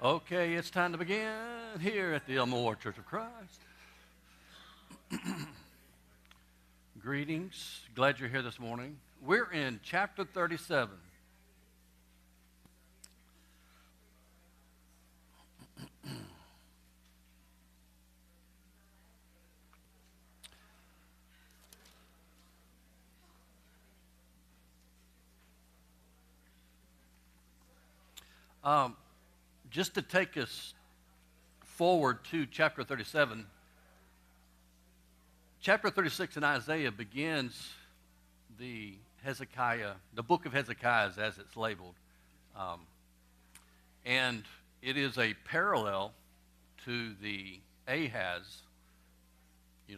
Okay, it's time to begin here at the Elmore Church of Christ. Greetings. Glad you're here this morning. We're in chapter 37. Just to take us forward to chapter 37, chapter 36 in Isaiah begins the book of Hezekiah as it's labeled. Um, and it is a parallel to the Ahaz,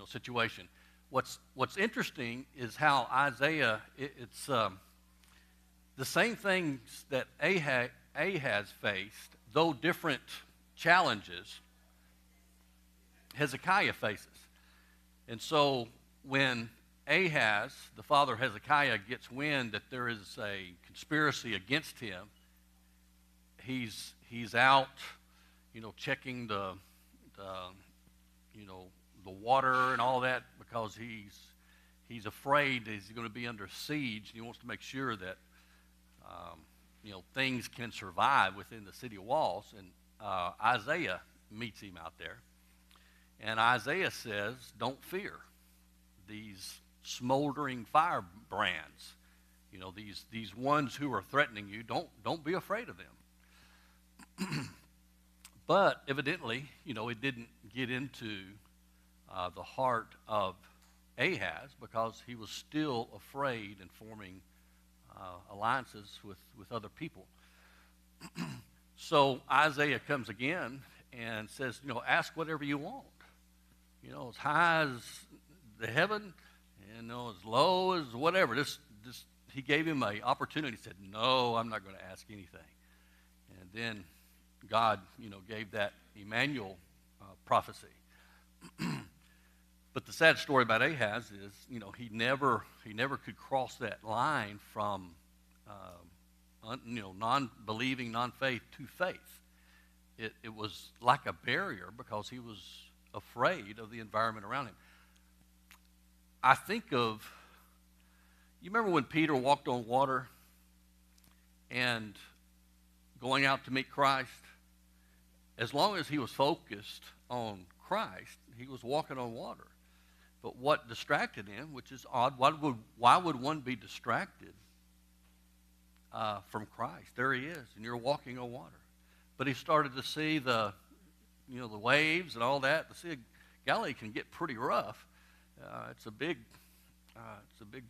situation. What's interesting is how Isaiah, it's the same things that Ahaz faced, though different challenges, Hezekiah faces. And so when Ahaz, the father of Hezekiah, gets wind that there is a conspiracy against him, he's out, checking the water and all that because he's afraid that he's going to be under siege. And he wants to make sure that things can survive within the city walls. And Isaiah meets him out there. And Isaiah says, don't fear these smoldering firebrands. These ones who are threatening you, don't be afraid of them. But evidently, it didn't get into the heart of Ahaz because he was still afraid and forming alliances with other people. So Isaiah comes again and says, ask whatever you want. As high as the heaven, as low as whatever. He gave him an opportunity. He said, no, I'm not going to ask anything. And then God, gave that Emmanuel prophecy. But the sad story about Ahaz is, he never could cross that line from, non-believing, non-faith to faith. It was like a barrier because he was afraid of the environment around him. I think of, you remember when Peter walked on water and going out to meet Christ? As long as he was focused on Christ, he was walking on water. But what distracted him, which is odd, why would one be distracted from Christ? There he is, and you're walking on water. But he started to see the waves and all that. The Sea of Galilee can get pretty rough. It's a big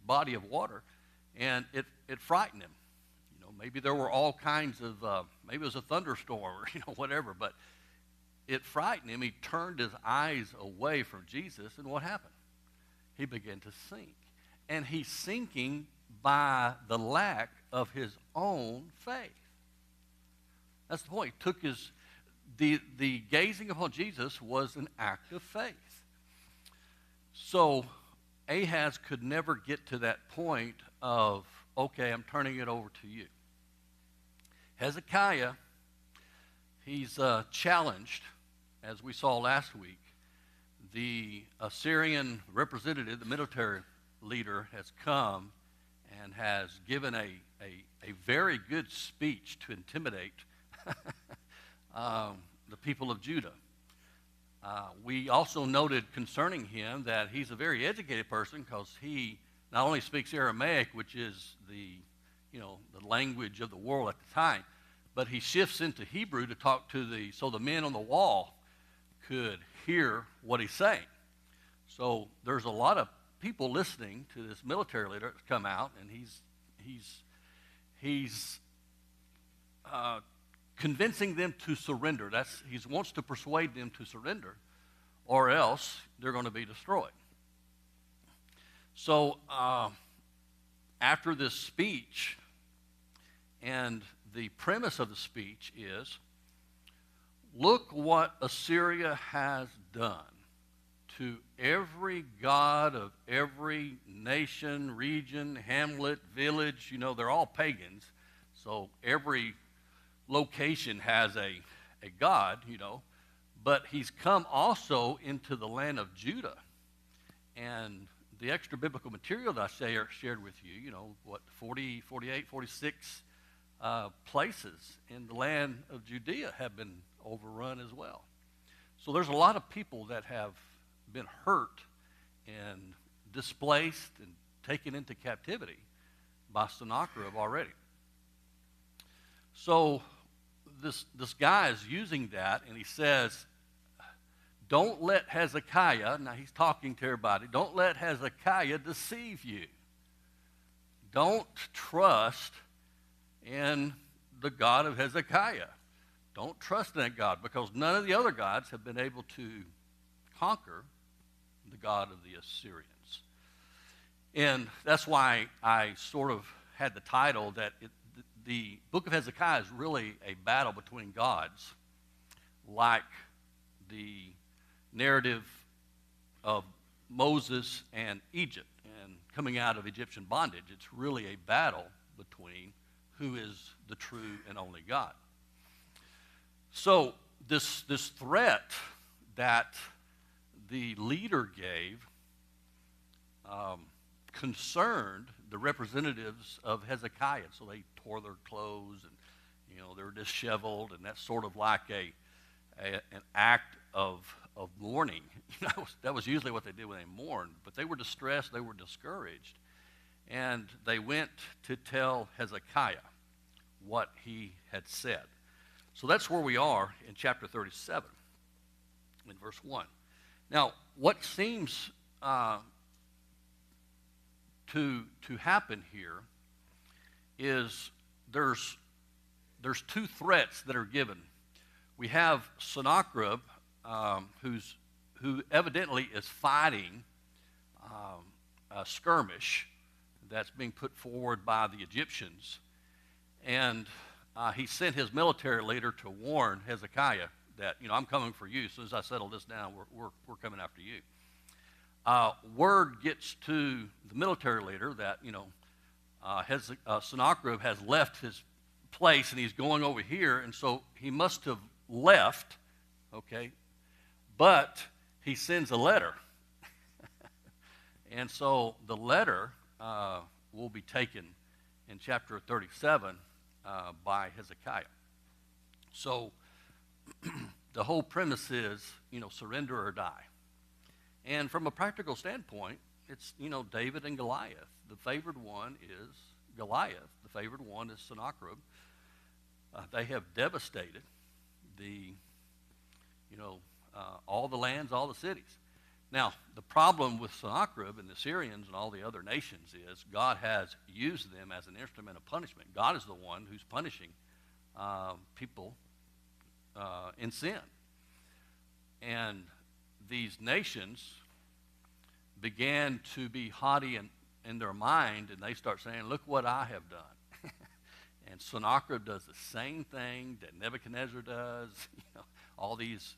body of water, and it frightened him. Maybe there were all kinds of, maybe it was a thunderstorm or whatever, but it frightened him. He turned his eyes away from Jesus, and what happened? He began to sink. And he's sinking by the lack of his own faith. That's the point. The gazing upon Jesus was an act of faith. So Ahaz could never get to that point of, okay, I'm turning it over to you. Hezekiah, he's challenged, as we saw last week. The Assyrian representative, the military leader, has come and has given a very good speech to intimidate the people of Judah. We also noted concerning him that he's a very educated person because he not only speaks Aramaic, which is the language of the world at the time, but he shifts into Hebrew to talk to so the men on the wall could hear what he's saying. So there's a lot of people listening to this military leader that's come out, and he's convincing them to surrender. He wants to persuade them to surrender, or else they're going to be destroyed. So after this speech, and the premise of the speech is, look what Assyria has done to every god of every nation, region, hamlet, village. They're all pagans. So every location has a a god, but he's come also into the land of Judah. And the extra biblical material that I shared with you, 40, 48, 46 places in the land of Judea have been overrun as well. So there's a lot of people that have been hurt and displaced and taken into captivity by Sennacherib already. So this guy is using that, and he says, don't let Hezekiah, now he's talking to everybody, don't let Hezekiah deceive you. Don't trust in the God of Hezekiah. Don't trust in that God, because none of the other gods have been able to conquer the God of the Assyrians. And that's why I sort of had the title that the book of Hezekiah is really a battle between gods, like the narrative of Moses and Egypt and coming out of Egyptian bondage. It's really a battle between who is the true and only God. So this threat that the leader gave concerned the representatives of Hezekiah. So they tore their clothes, and they were disheveled, and that's sort of like an act of mourning. That was usually what they did when they mourned. But they were distressed, they were discouraged, and they went to tell Hezekiah what he had said. So that's where we are in chapter 37, in verse 1. Now, what seems to happen here is there's two threats that are given. We have Sennacherib, who evidently is fighting a skirmish that's being put forward by the Egyptians, and he sent his military leader to warn Hezekiah that I'm coming for you. As soon as I settle this down, we're coming after you. Word gets to the military leader that Sennacherib has left his place and he's going over here, and so he must have left, okay, but he sends a letter. And so the letter will be taken in chapter 37 by Hezekiah. So the whole premise is, surrender or die. And from a practical standpoint, it's, David and Goliath. The favored one is Goliath. The favored one is Sennacherib. They have devastated all the lands, all the cities. Now, the problem with Sennacherib and the Syrians and all the other nations is God has used them as an instrument of punishment. God is the one who's punishing people in sin. And these nations began to be haughty in their mind, and they start saying, look what I have done. And Sennacherib does the same thing that Nebuchadnezzar does. All these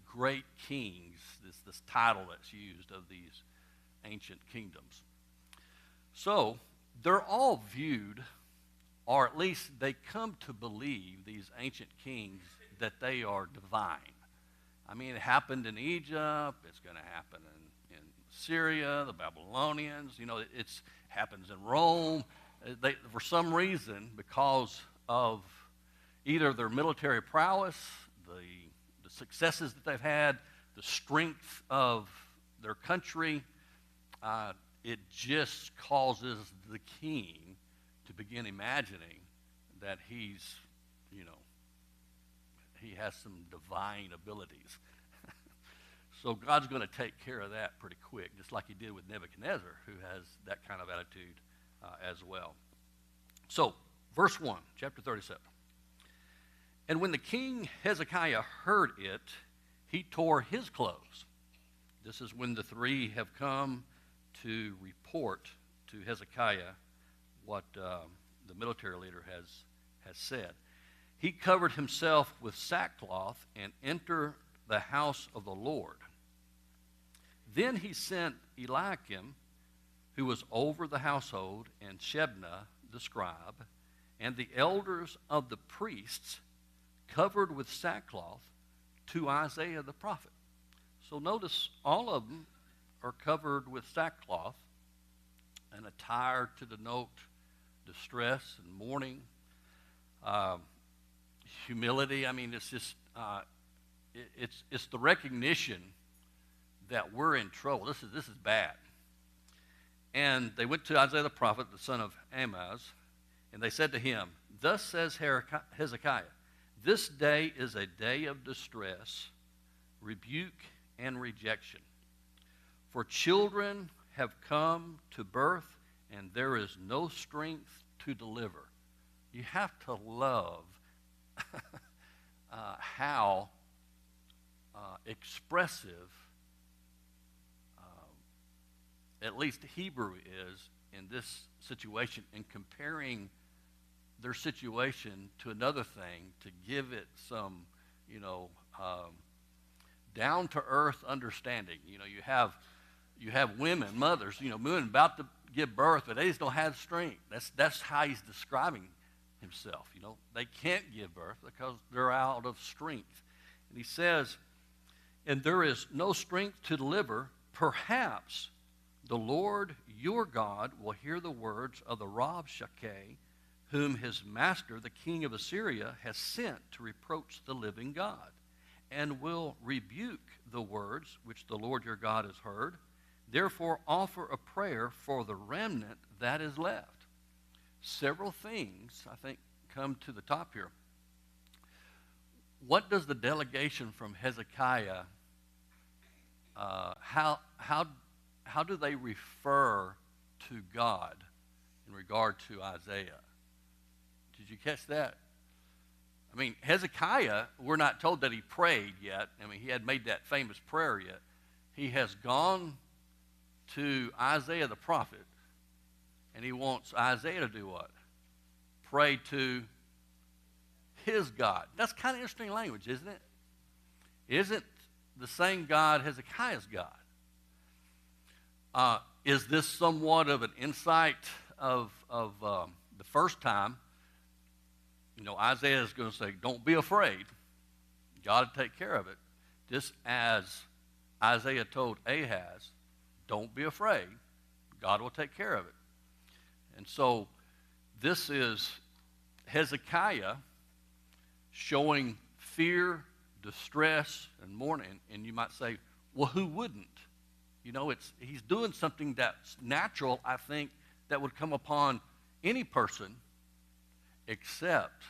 great kings, this title that's used of these ancient kingdoms. So they're all viewed, or at least they come to believe, these ancient kings, that they are divine. I mean, it happened in Egypt. It's going to happen in Syria, the Babylonians. It happens in Rome. For some reason, because of either their military prowess, the successes that they've had, the strength of their country, it just causes the king to begin imagining that he has some divine abilities. So God's going to take care of that pretty quick, just like he did with Nebuchadnezzar, who has that kind of attitude as well. So, verse 1, chapter 37. And when the king Hezekiah heard it, he tore his clothes. This is when the three have come to report to Hezekiah what the military leader has said. He covered himself with sackcloth and entered the house of the Lord. Then he sent Eliakim, who was over the household, and Shebna the scribe, and the elders of the priests covered with sackcloth to Isaiah the prophet. So notice all of them are covered with sackcloth, an attire to denote distress and mourning, humility. I mean, it's just it's the recognition that we're in trouble. This is bad. And they went to Isaiah the prophet, the son of Amoz, and they said to him, "Thus says Hezekiah, this day is a day of distress, rebuke, and rejection. For children have come to birth, and there is no strength to deliver." You have to love how expressive at least Hebrew is in this situation, in comparing their situation to another thing to give it some, down-to-earth understanding. You have women, mothers, women about to give birth, but they just don't have strength. That's how he's describing himself. They can't give birth because they're out of strength. And he says, "And there is no strength to deliver. Perhaps the Lord your God will hear the words of the Rabshakeh, whom his master, the king of Assyria, has sent to reproach the living God, and will rebuke the words which the Lord your God has heard. Therefore offer a prayer for the remnant that is left." Several things, I think, come to the top here. What does the delegation from Hezekiah, how do they refer to God in regard to Isaiah? Did you catch that? I mean, Hezekiah, we're not told that he prayed yet. I mean, he had made that famous prayer yet. He has gone to Isaiah the prophet, and he wants Isaiah to do what? Pray to his God. That's kind of interesting language, isn't it? Isn't the same God Hezekiah's God? Is this somewhat of an insight of the first time? Isaiah is going to say, "Don't be afraid. God will take care of it." Just as Isaiah told Ahaz, "Don't be afraid. God will take care of it." And so this is Hezekiah showing fear, distress, and mourning. And you might say, well, who wouldn't? He's doing something that's natural, I think, that would come upon any person except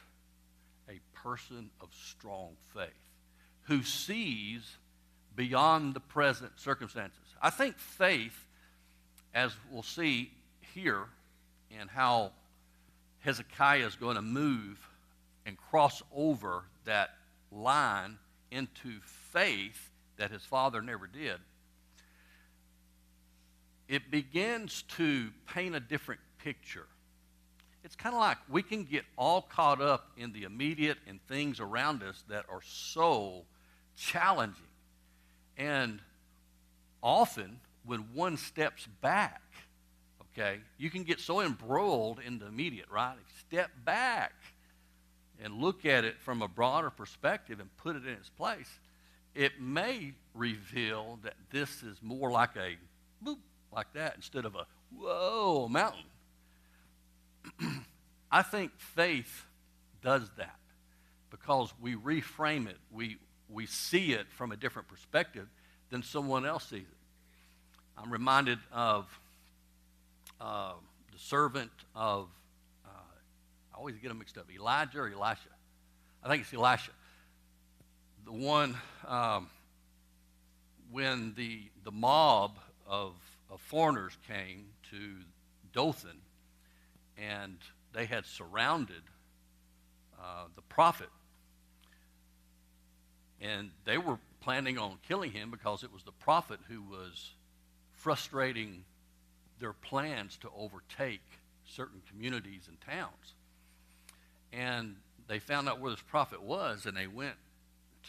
a person of strong faith who sees beyond the present circumstances. I think faith, as we'll see here, and how Hezekiah is going to move and cross over that line into faith that his father never did, it begins to paint a different picture. It's kind of like we can get all caught up in the immediate and things around us that are so challenging. And often, when one steps back, you can get so embroiled in the immediate, right? If you step back and look at it from a broader perspective and put it in its place, it may reveal that this is more like a boop, like that, instead of a whoa mountain. I think faith does that because we reframe it. We see it from a different perspective than someone else sees it. I'm reminded of the servant of, I always get them mixed up, Elijah or Elisha. I think it's Elisha. The one, when the mob of foreigners came to Dothan, and they had surrounded the prophet, and they were planning on killing him because it was the prophet who was frustrating their plans to overtake certain communities and towns. And they found out where this prophet was, and they went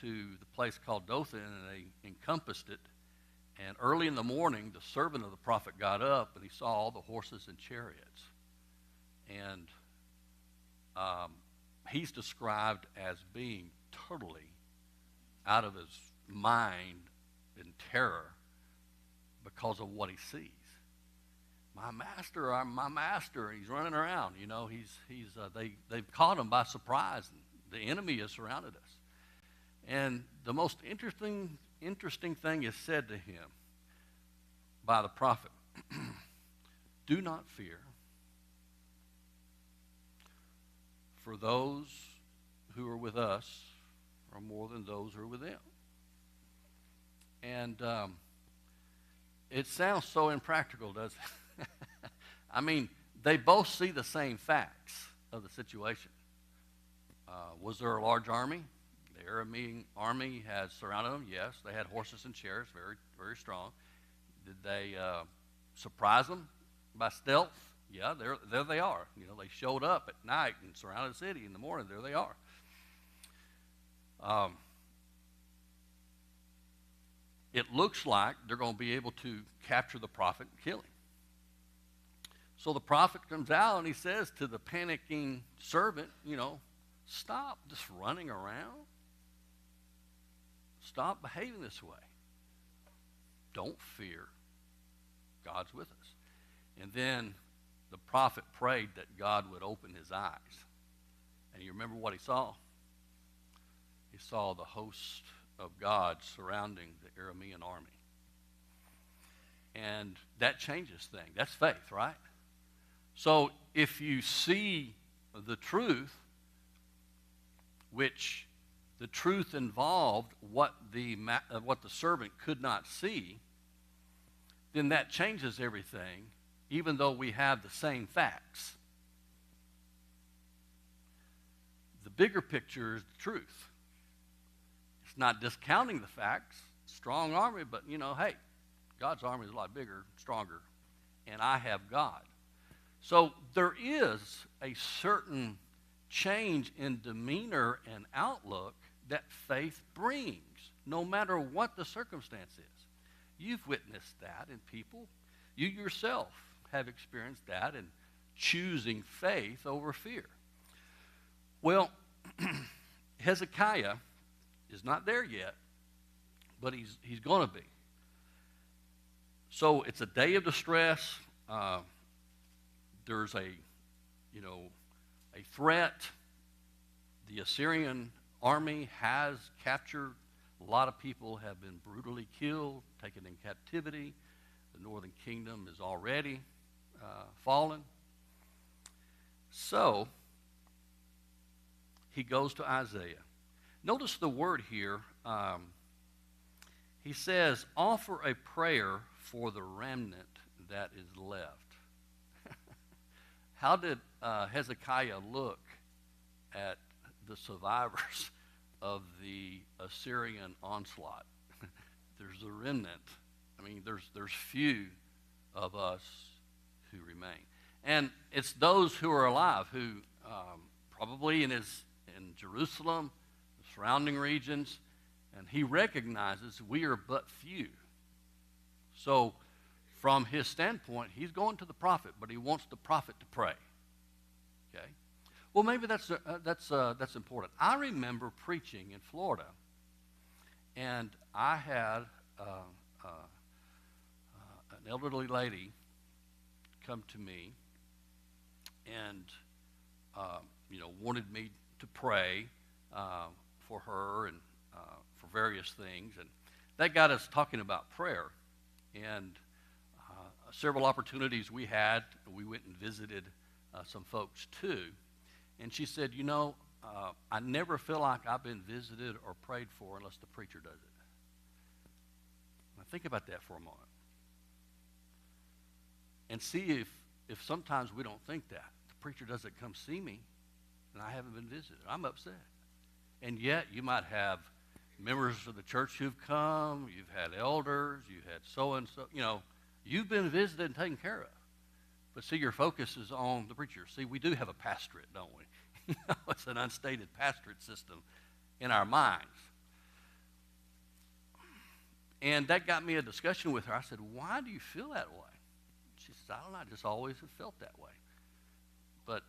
to the place called Dothan, and they encompassed it. And early in the morning, the servant of the prophet got up, and he saw all the horses and chariots. And he's described as being totally out of his mind in terror because of what he sees. My master, he's running around. You know, they've caught him by surprise. And the enemy has surrounded us. And the most interesting thing is said to him by the prophet. Do not fear, for those who are with us are more than those who are with them. And it sounds so impractical, doesn't it? I mean, they both see the same facts of the situation. Was there a large army? The Aramean army has surrounded them. Yes, they had horses and chariots, very, very strong. Did they surprise them by stealth? Yeah, there they are. You know, they showed up at night and surrounded the city. In the morning, there they are. It looks like they're going to be able to capture the prophet and kill him. So the prophet comes out and he says to the panicking servant, you know, stop just running around. Stop behaving this way. Don't fear. God's with us. And then the prophet prayed that God would open his eyes. And you remember what he saw? He saw the host of God surrounding the Aramean army. And that changes things. That's faith, right? So if you see the truth, which the truth involved what the servant could not see, then that changes everything, even though we have the same facts. The bigger picture is the truth. It's not discounting the facts. Strong army, but you know, hey, God's army is a lot bigger, stronger, and I have God. So there is a certain change in demeanor and outlook that faith brings, no matter what the circumstance is. You've witnessed that in people. You yourself have experienced that in choosing faith over fear. Well, Hezekiah is not there yet, but he's going to be. So it's a day of distress. There's a threat. The Assyrian army has captured. A lot of people have been brutally killed, taken in captivity. The northern kingdom is already fallen. So he goes to Isaiah. Notice the word here. He says, offer a prayer for the remnant that is left. How did Hezekiah look at the survivors of the Assyrian onslaught? There's a remnant. I mean, there's few of us who remain. And it's those who are alive who probably in Jerusalem, the surrounding regions, and he recognizes we are but few. So from his standpoint, he's going to the prophet, but he wants the prophet to pray. Okay? Well, maybe that's important. I remember preaching in Florida, and I had an elderly lady come to me and wanted me to pray for her and for various things, and that got us talking about prayer. And several opportunities we had, we went and visited some folks too. And she said, I never feel like I've been visited or prayed for unless the preacher does it. Now think about that for a moment. And see if sometimes we don't think that. The preacher doesn't come see me, and I haven't been visited. I'm upset. And yet you might have members of the church who've come, you've had elders, you've had so-and-so, you've been visited and taken care of. But see, your focus is on the preacher. See, we do have a pastorate, don't we? It's an unstated pastorate system in our minds. And that got me a discussion with her. I said, why do you feel that way? She said, I don't know, I just always have felt that way. But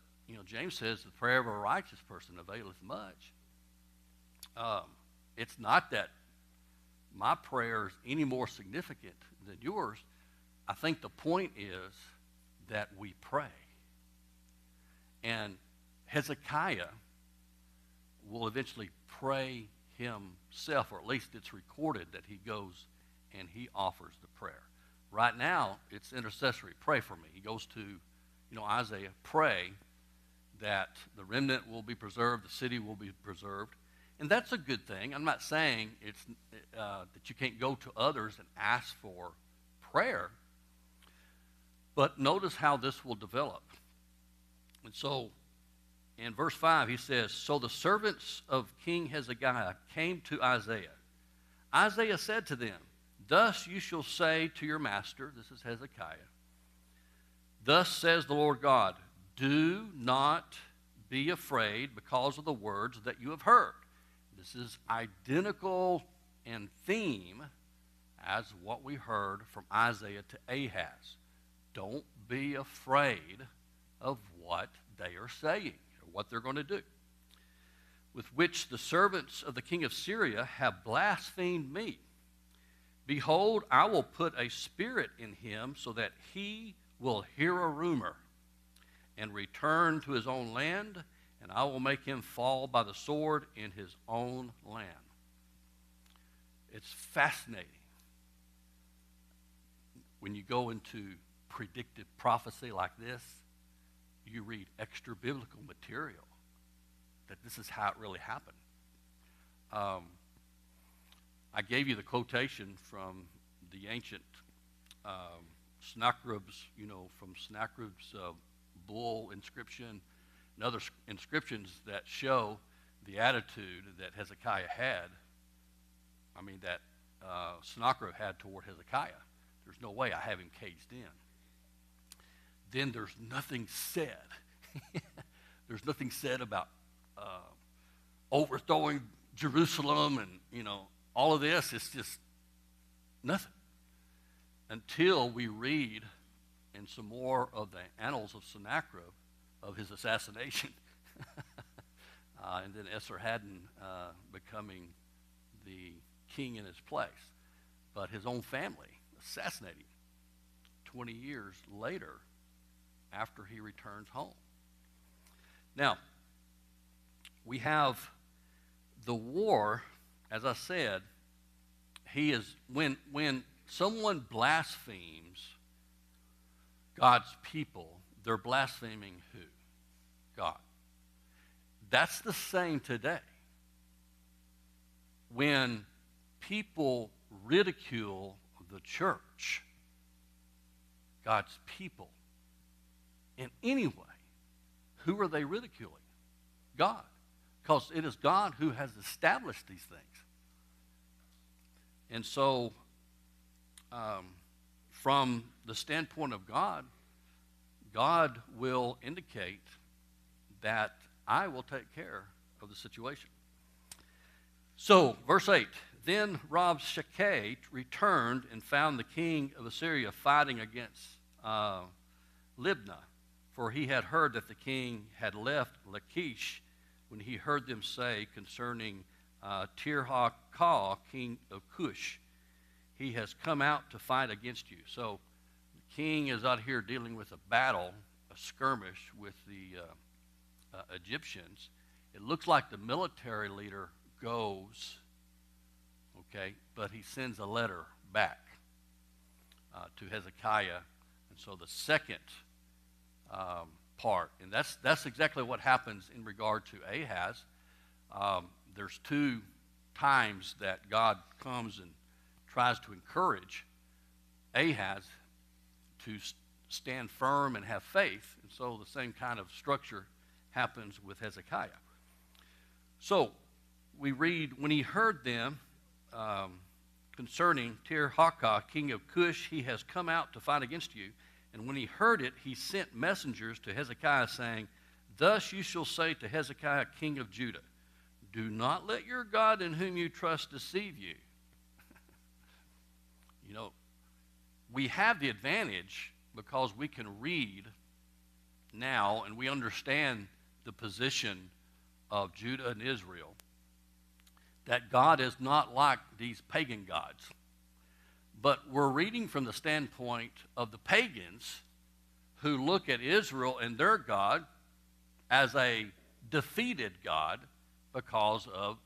James says the prayer of a righteous person availeth much. It's not that my prayer is any more significant than yours. I think the point is that we pray. And Hezekiah will eventually pray himself, or at least it's recorded that he goes and he offers the prayer. Right now, it's intercessory. Pray for me. He goes to, Isaiah, pray that the remnant will be preserved, the city will be preserved. And that's a good thing. I'm not saying it's that you can't go to others and ask for prayer. But notice how this will develop. And so, in verse 5, he says, So the servants of King Hezekiah came to Isaiah. Isaiah said to them, Thus you shall say to your master, this is Hezekiah, Thus says the Lord God, Do not be afraid because of the words that you have heard. This is identical in theme as what we heard from Isaiah to Ahaz. Don't be afraid of what they are saying or what they're going to do, with which the servants of the king of Syria have blasphemed me. Behold, I will put a spirit in him so that he will hear a rumor and return to his own land, and I will make him fall by the sword in his own land. It's fascinating when you go into predictive prophecy like this. You read extra biblical material that this is how it really happened. I gave you the quotation from the ancient Sennacherib's, from Sennacherib's bull inscription and other inscriptions that show the attitude that Hezekiah had. That Sennacherib had toward Hezekiah. There's no way I have him caged in. Then there's nothing said. There's nothing said about overthrowing Jerusalem and, all of this. It's just nothing. Until we read in some more of the annals of Sennacherib of his assassination. And then Esarhaddon becoming the king in his place. But his own family assassinated him 20 years later after he returns home. Now, we have the war, as I said, when someone blasphemes God's people, they're blaspheming who? God. That's the same today. When people ridicule the church, God's people, in any way, who are they ridiculing? God. Because it is God who has established these things. And so, from the standpoint of God, God will indicate that I will take care of the situation. So, verse 8, Then Rabshakeh returned and found the king of Assyria fighting against Libnah, for he had heard that the king had left Lachish when he heard them say concerning Tirhakah, king of Cush, He has come out to fight against you. So the king is out here dealing with a battle, a skirmish with the Egyptians. It looks like the military leader goes, okay, but he sends a letter back to Hezekiah. And so the second part, and that's exactly what happens in regard to Ahaz. There's two times that God comes and tries to encourage Ahaz to stand firm and have faith. And so the same kind of structure happens with Hezekiah. So we read, when he heard them concerning Tirhakah, king of Cush, he has come out to fight against you. And when he heard it, he sent messengers to Hezekiah, saying, Thus you shall say to Hezekiah, king of Judah, Do not let your God in whom you trust deceive you. We have the advantage because we can read now, and we understand the position of Judah and Israel, that God is not like these pagan gods. But we're reading from the standpoint of the pagans who look at Israel and their God as a defeated God because of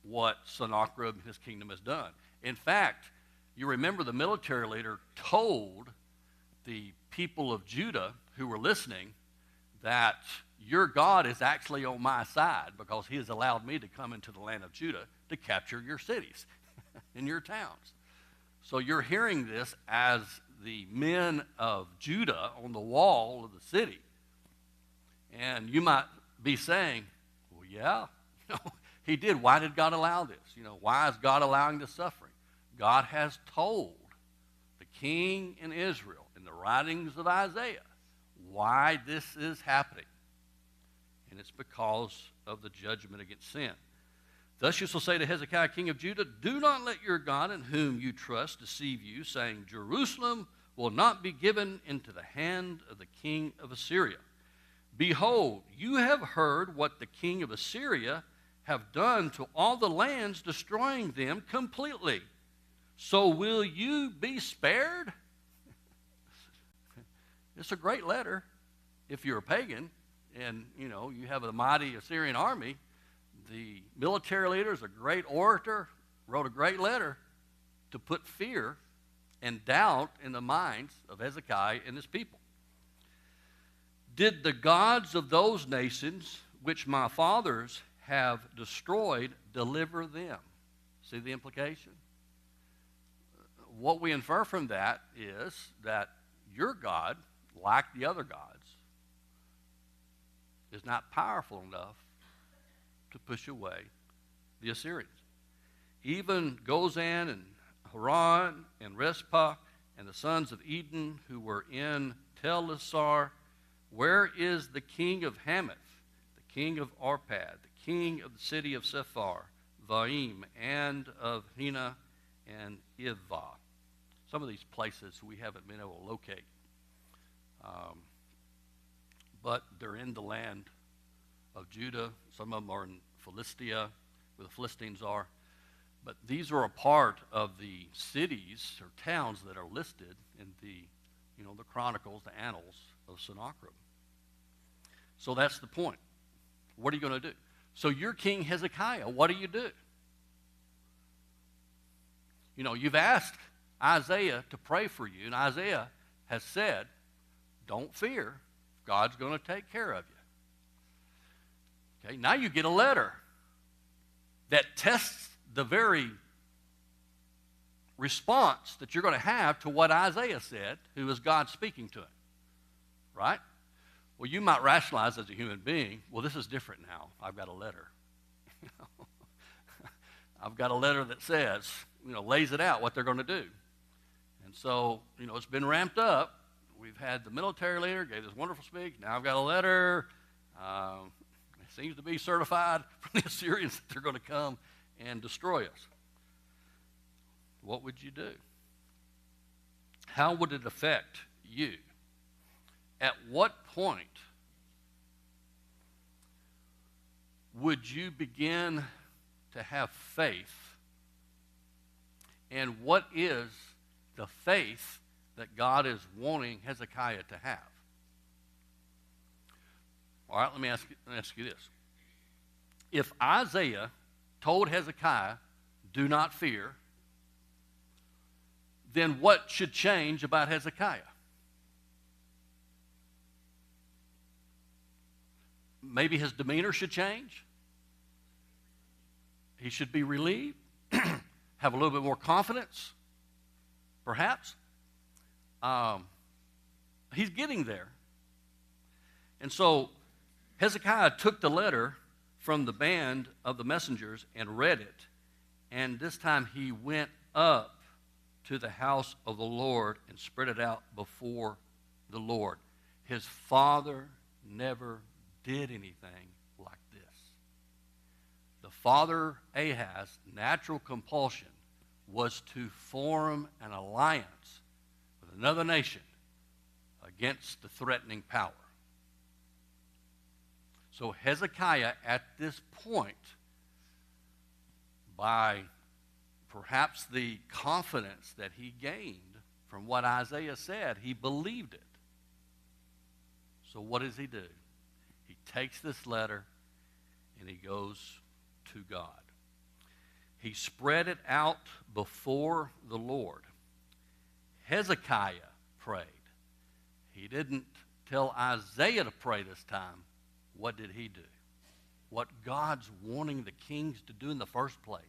what Sennacherib and his kingdom has done. In fact, you remember the military leader told the people of Judah who were listening that your God is actually on my side because he has allowed me to come into the land of Judah to capture your cities and your towns. So you're hearing this as the men of Judah on the wall of the city. And you might be saying, well, yeah, he did. Why did God allow this? Why is God allowing this suffering? God has told the king in Israel in the writings of Isaiah why this is happening. And it's because of the judgment against sin. Thus you shall say to Hezekiah, king of Judah, do not let your God in whom you trust deceive you, saying, Jerusalem will not be given into the hand of the king of Assyria. Behold, you have heard what the king of Assyria have done to all the lands, destroying them completely. So will you be spared? It's a great letter if you're a pagan and, you have a mighty Assyrian army. The military leader is a great orator, wrote a great letter to put fear and doubt in the minds of Hezekiah and his people. Did the gods of those nations which my fathers have destroyed deliver them? See the implication? What we infer from that is that your God, like the other gods, is not powerful enough to push away the Assyrians. Even Gozan and Haran and Rezpah and the sons of Eden who were in Tel-Assar, where is the king of Hamath, the king of Arpad, the king of the city of Sephar, Vaim, and of Hena and Ivvah? Some of these places we haven't been able to locate. But they're in the land of Judah. Some of them are in Philistia, where the Philistines are. But these are a part of the cities or towns that are listed in the chronicles, the annals of Sennacherib. So that's the point. What are you going to do? So you're King Hezekiah. What do? You've asked Isaiah to pray for you, and Isaiah has said, don't fear. God's going to take care of you. Okay, now you get a letter that tests the very response that you're going to have to what Isaiah said, who is God speaking to him. Right? Well, you might rationalize as a human being, well, this is different now. I've got a letter. I've got a letter that says, lays it out what they're going to do. And so, it's been ramped up. We've had the military leader gave this wonderful speech. Now I've got a letter. It seems to be certified from the Assyrians that they're going to come and destroy us. What would you do? How would it affect you? At what point would you begin to have faith? And what is the faith that God is wanting Hezekiah to have? All right, let me ask you this. If Isaiah told Hezekiah, do not fear, then what should change about Hezekiah? Maybe his demeanor should change. He should be relieved, have a little bit more confidence, perhaps. He's getting there. And so Hezekiah took the letter from the band of the messengers and read it. And this time he went up to the house of the Lord and spread it out before the Lord. His father never did anything like this. The father Ahaz's natural compulsion was to form an alliance with another nation against the threatening power. So Hezekiah, at this point, by perhaps the confidence that he gained from what Isaiah said, he believed it. So what does he do? He takes this letter and he goes to God. He spread it out before the Lord. Hezekiah prayed. He didn't tell Isaiah to pray this time. What did he do? What God's wanting the kings to do in the first place.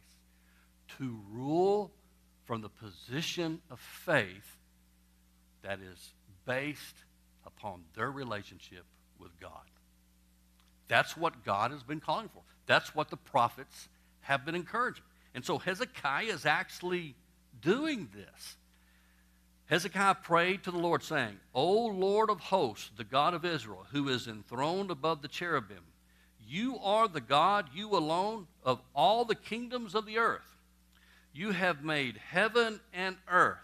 To rule from the position of faith that is based upon their relationship with God. That's what God has been calling for. That's what the prophets have been encouraging. And so Hezekiah is actually doing this. Hezekiah prayed to the Lord, saying, O Lord of hosts, the God of Israel, who is enthroned above the cherubim, you are the God, you alone, of all the kingdoms of the earth. You have made heaven and earth.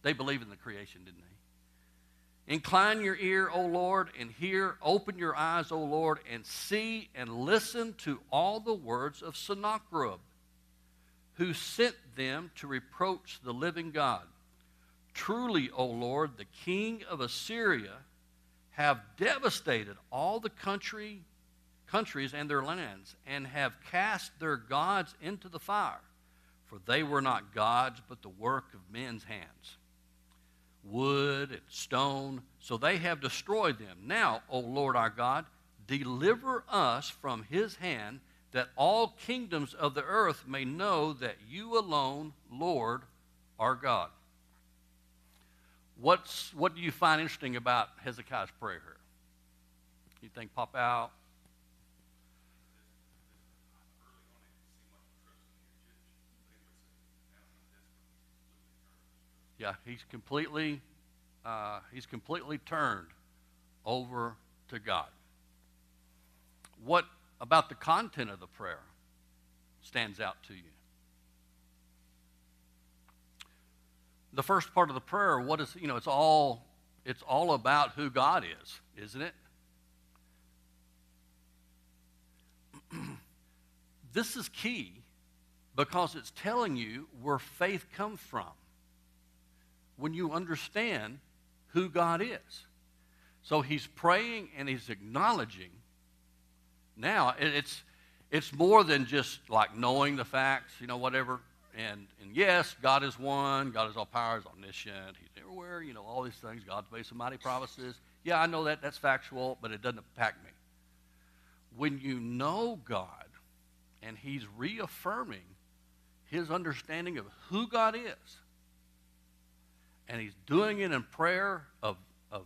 They believe in the creation, didn't they? Incline your ear, O Lord, and hear. Open your eyes, O Lord, and see and listen to all the words of Sennacherib, who sent them to reproach the living God. Truly, O Lord, the king of Assyria have devastated all the countries and their lands, and have cast their gods into the fire. For they were not gods, but the work of men's hands, wood and stone, so they have destroyed them. Now, O Lord our God, deliver us from his hand, that all kingdoms of the earth may know that you alone, Lord, are God. What do you find interesting about Hezekiah's prayer here? You think pop out? Yeah, he's completely turned over to God. What about the content of the prayer stands out to you? The first part of the prayer, what is, it's all about who God is, isn't it? This is key because it's telling you where faith comes from. When you understand who God is. So he's praying and he's acknowledging. Now, it's more than just like knowing the facts, whatever. And yes, God is one. God is all power, is omniscient. He's everywhere, all these things. God's made some mighty promises. Yeah, I know that. That's factual, but it doesn't impact me. When you know God and he's reaffirming his understanding of who God is, and he's doing it in prayer of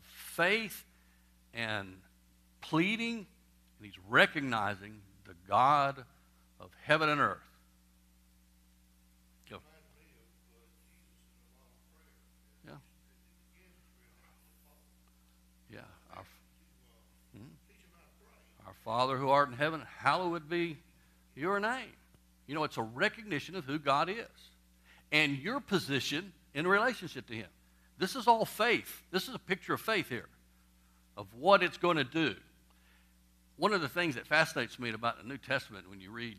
faith and pleading, and he's recognizing the God of heaven and earth. Go. Yeah. Yeah. Our Father who art in heaven, hallowed be your name. It's a recognition of who God is and your position in relationship to him. This is all faith. This is a picture of faith here, of what it's going to do. One of the things that fascinates me about the New Testament when you read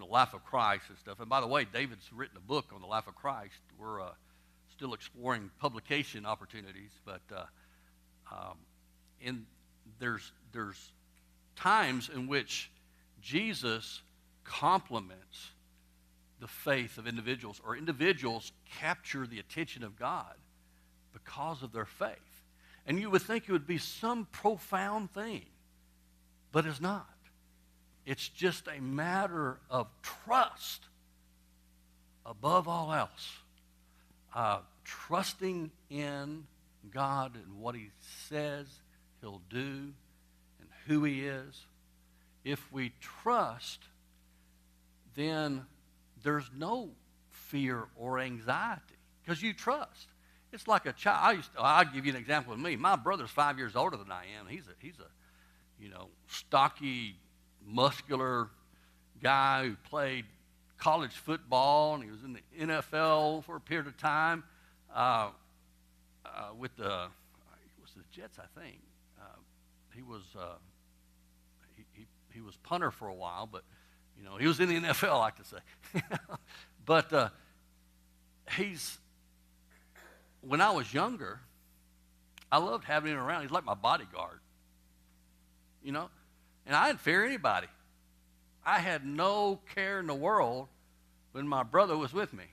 life of Christ and stuff, and by the way, David's written a book on the life of Christ. We're still exploring publication opportunities, but there's times in which Jesus complements the faith of individuals, or individuals capture the attention of God because of their faith. And you would think it would be some profound thing, but it's not. It's just a matter of trust above all else. Trusting in God and what he says he'll do and who he is. If we trust, then there's no fear or anxiety because you trust. It's like a child. I'll give you an example of me. My brother's 5 years older than I am. He's a stocky, muscular guy who played college football, and he was in the NFL for a period of time with the Jets, I think. He was he was punter for a while, but he was in the NFL, I like to say. But when I was younger, I loved having him around. He's like my bodyguard, and I didn't fear anybody. I had no care in the world when my brother was with me.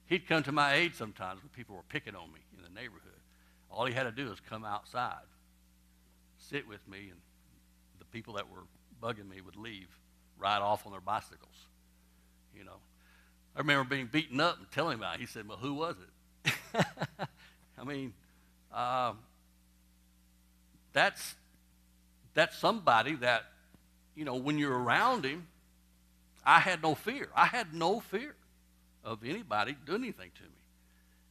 He'd come to my aid sometimes when people were picking on me in the neighborhood. All he had to do was come outside, sit with me, and the people that were bugging me would leave, ride off on their bicycles. I remember being beaten up and telling him about it. He said, well, who was it? I mean, that's somebody that, when you're around him, I had no fear. I had no fear of anybody doing anything to me.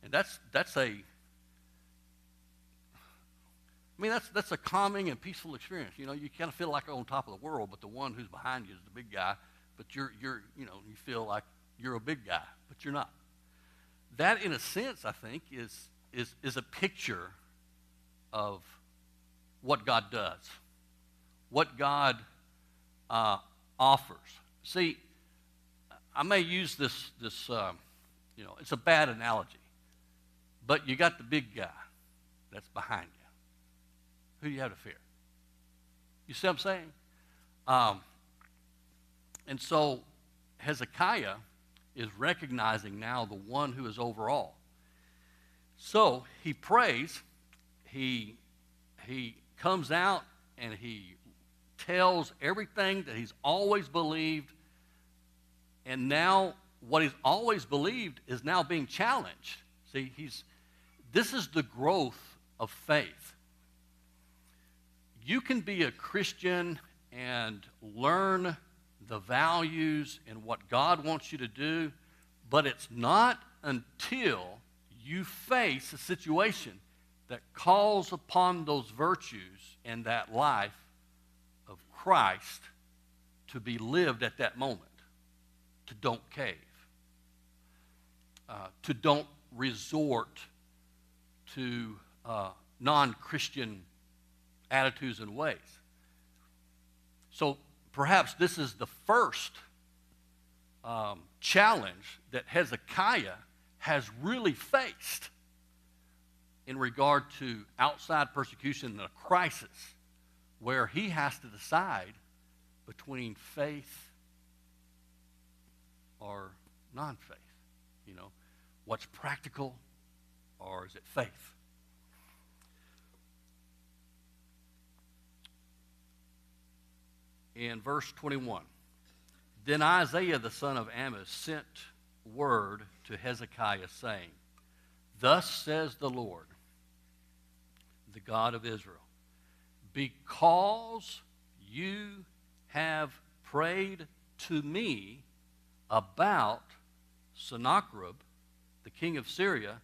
And that's a calming and peaceful experience. You kind of feel like you're on top of the world, but the one who's behind you is the big guy. But you feel like you're a big guy, but you're not. That, in a sense, I think, is a picture of what God does, what God offers. See, I may use this it's a bad analogy, but you got the big guy that's behind you. Who do you have to fear? You see what I'm saying? And so Hezekiah is recognizing now the one who is over all. So he prays, he comes out and he tells everything that he's always believed, and now what he's always believed is now being challenged. See, this is the growth of faith. You can be a Christian and learn the values and what God wants you to do, but it's not until you face a situation that calls upon those virtues and that life of Christ to be lived at that moment, to don't cave, to don't resort to non-Christian attitudes and ways. So perhaps this is the first challenge that Hezekiah has really faced in regard to outside persecution and a crisis where he has to decide between faith or non-faith. What's practical or is it faith? In verse 21, then Isaiah the son of Amoz sent word to Hezekiah, saying, thus says the Lord, the God of Israel, because you have prayed to me about Sennacherib, the king of Syria,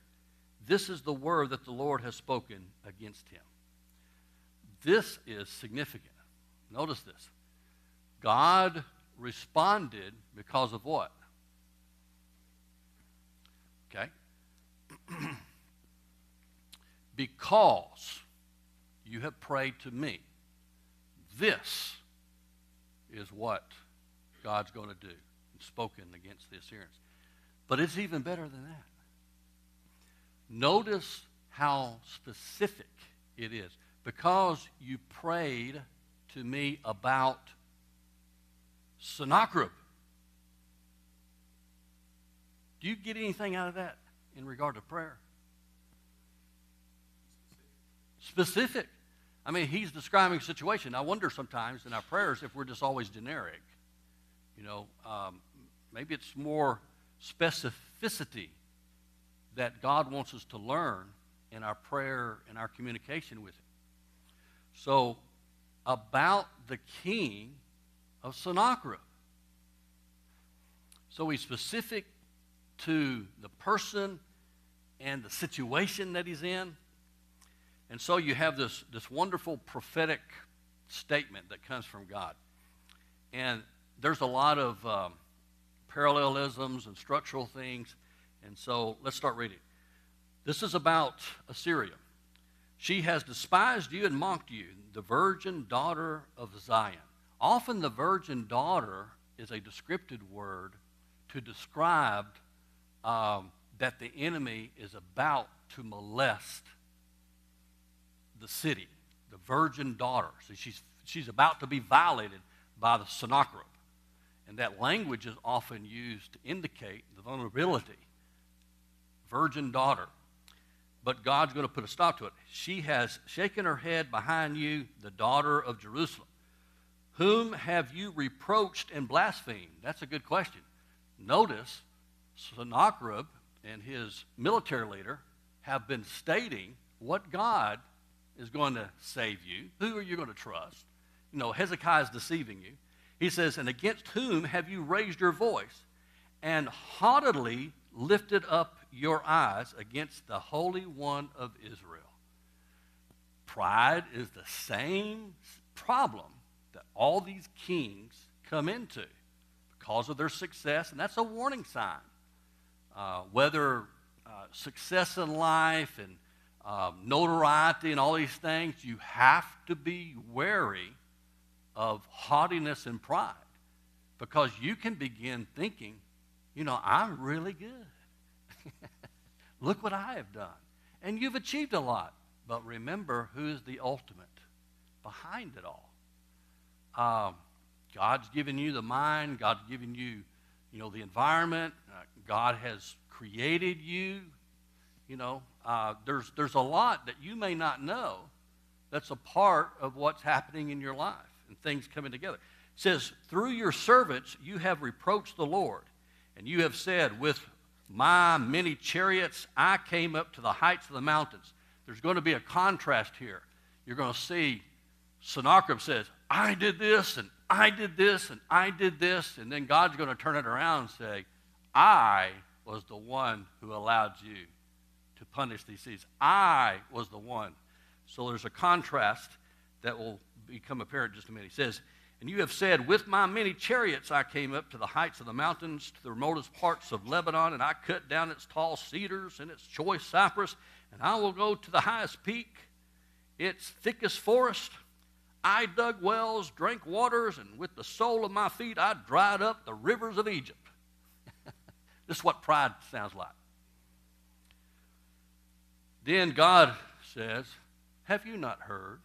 this is the word that the Lord has spoken against him. This is significant. Notice this. God responded because of what? Okay? Because you have prayed to me. This is what God's going to do. Spoken against the Assyrians. But it's even better than that. Notice how specific it is. Because you prayed to me about Sennacherib. Do you get anything out of that in regard to prayer? Specific. I mean, he's describing a situation. I wonder sometimes in our prayers if we're just always generic. Maybe it's more specificity that God wants us to learn in our prayer and our communication with him. So, about the king of Sennacherib. So he's specific to the person and the situation that he's in. And so you have this wonderful prophetic statement that comes from God. And there's a lot of parallelisms and structural things. And so let's start reading. This is about Assyria. She has despised you and mocked you, the virgin daughter of Zion. Often the virgin daughter is a descriptive word to describe that the enemy is about to molest the city, the virgin daughter. So she's about to be violated by the Sennacherib. And that language is often used to indicate the vulnerability. Virgin daughter. But God's going to put a stop to it. She has shaken her head behind you, the daughter of Jerusalem. Whom have you reproached and blasphemed? That's a good question. Notice Sennacherib and his military leader have been stating what God is going to save you. Who are you going to trust? You know, Hezekiah is deceiving you. He says, and against whom have you raised your voice and haughtily lifted up your eyes against the Holy One of Israel? Pride is the same problem that all these kings come into because of their success, and that's a warning sign. Whether success in life and notoriety and all these things, you have to be wary of haughtiness and pride, because you can begin thinking, you know, I'm really good. Look what I have done. And you've achieved a lot. But remember, who's the ultimate behind it all? God's given you the mind. God's given you, you know, the environment. God has created you. You know, there's a lot that you may not know that's a part of what's happening in your life and things coming together. It says, through your servants you have reproached the Lord, and you have said, with my many chariots I came up to the heights of the mountains. There's going to be a contrast here. You're going to see Sennacherib says, I did this, and I did this, and I did this, and then God's going to turn it around and say, I was the one who allowed you to punish these cities. I was the one. So there's a contrast that will become apparent in just a minute. He says, and you have said, with my many chariots I came up to the heights of the mountains, to the remotest parts of Lebanon, and I cut down its tall cedars and its choice cypress, and I will go to the highest peak, its thickest forest. I dug wells, drank waters, and with the sole of my feet I dried up the rivers of Egypt. This is what pride sounds like. Then God says, have you not heard?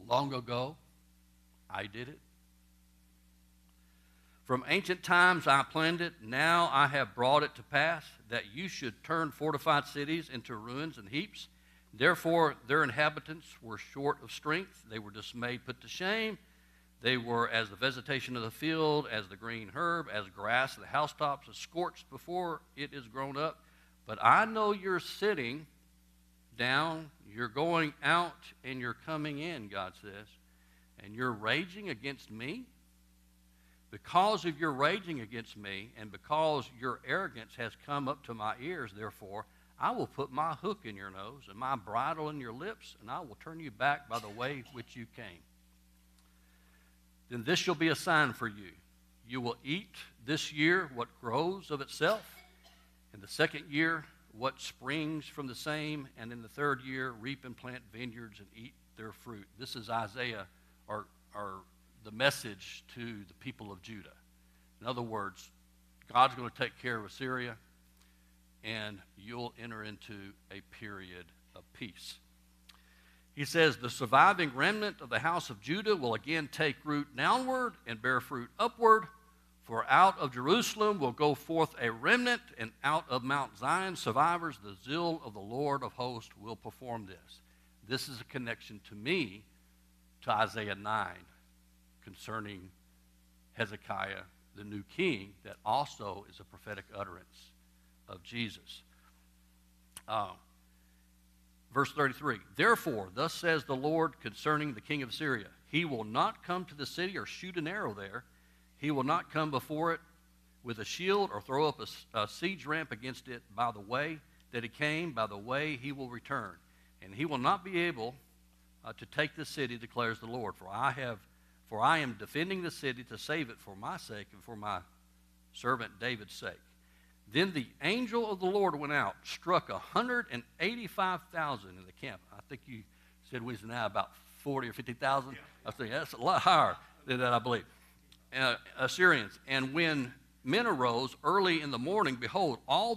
Long ago, I did it. From ancient times I planned it. Now I have brought it to pass that you should turn fortified cities into ruins and heaps. Therefore their inhabitants were short of strength. They were dismayed, put to shame. They were as the vegetation of the field, as the green herb, as grass of the housetops, as scorched before it is grown up. But I know you're sitting down, you're going out, and you're coming in, God says, and you're raging against me. Because of your raging against me, and because your arrogance has come up to my ears, therefore, I will put my hook in your nose and my bridle in your lips, and I will turn you back by the way which you came. Then this shall be a sign for you. You will eat this year what grows of itself, in the second year what springs from the same, and in the third year reap and plant vineyards and eat their fruit. This is Isaiah, or the message to the people of Judah. In other words, God's going to take care of Assyria, and you'll enter into a period of peace. He says, the surviving remnant of the house of Judah will again take root downward and bear fruit upward. For out of Jerusalem will go forth a remnant, and out of Mount Zion survivors. The zeal of the Lord of hosts will perform this. This is a connection to me to Isaiah 9 concerning Hezekiah, the new king, that also is a prophetic utterance of Jesus. Verse 33, therefore, thus says the Lord concerning the king of Syria, he will not come to the city or shoot an arrow there. He will not come before it with a shield or throw up a siege ramp against it. By the way that he came, by the way he will return. And he will not be able to take the city, declares the Lord. For I am defending the city to save it for my sake and for my servant David's sake. Then the angel of the Lord went out, struck 185,000 in the camp. I think you said we was now about 40 or 50,000. I think that's a lot higher than that, I believe. Assyrians. And when men arose early in the morning, behold, all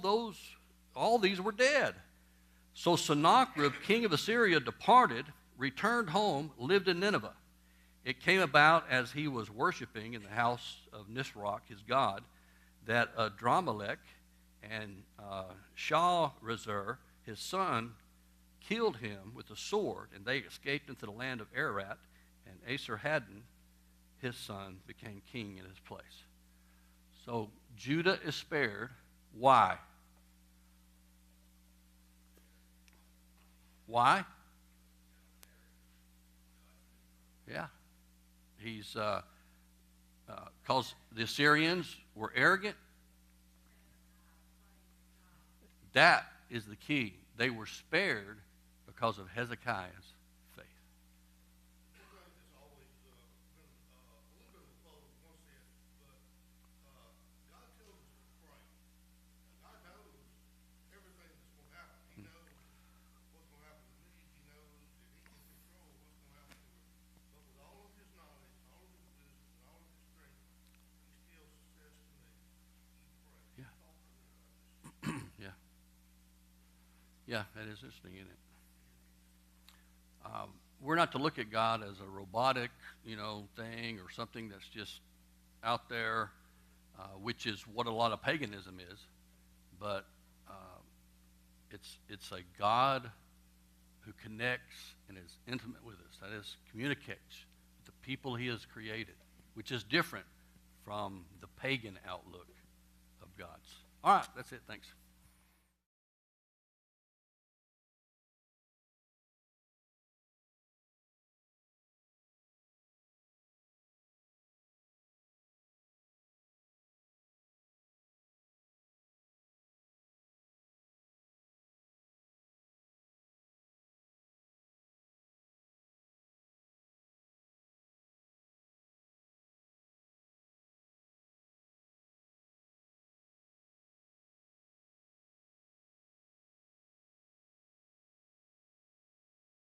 these were dead. So Sennacherib, king of Assyria, departed, returned home, lived in Nineveh. It came about as he was worshiping in the house of Nisroch, his god, that Adramelech and Sharezer, his son, killed him with a sword, and they escaped into the land of Ararat, and Esarhaddon, his son, became king in his place. So Judah is spared. Why? Why? Yeah. He's, because the Assyrians were arrogant. That is the key. They were spared because of Hezekiah's faith. Yeah. Yeah, that is interesting, isn't it? We're not to look at God as a robotic, thing or something that's just out there, which is what a lot of paganism is. But it's a God who connects and is intimate with us. That is, communicates with the people He has created, which is different from the pagan outlook of God's. All right, that's it. Thanks.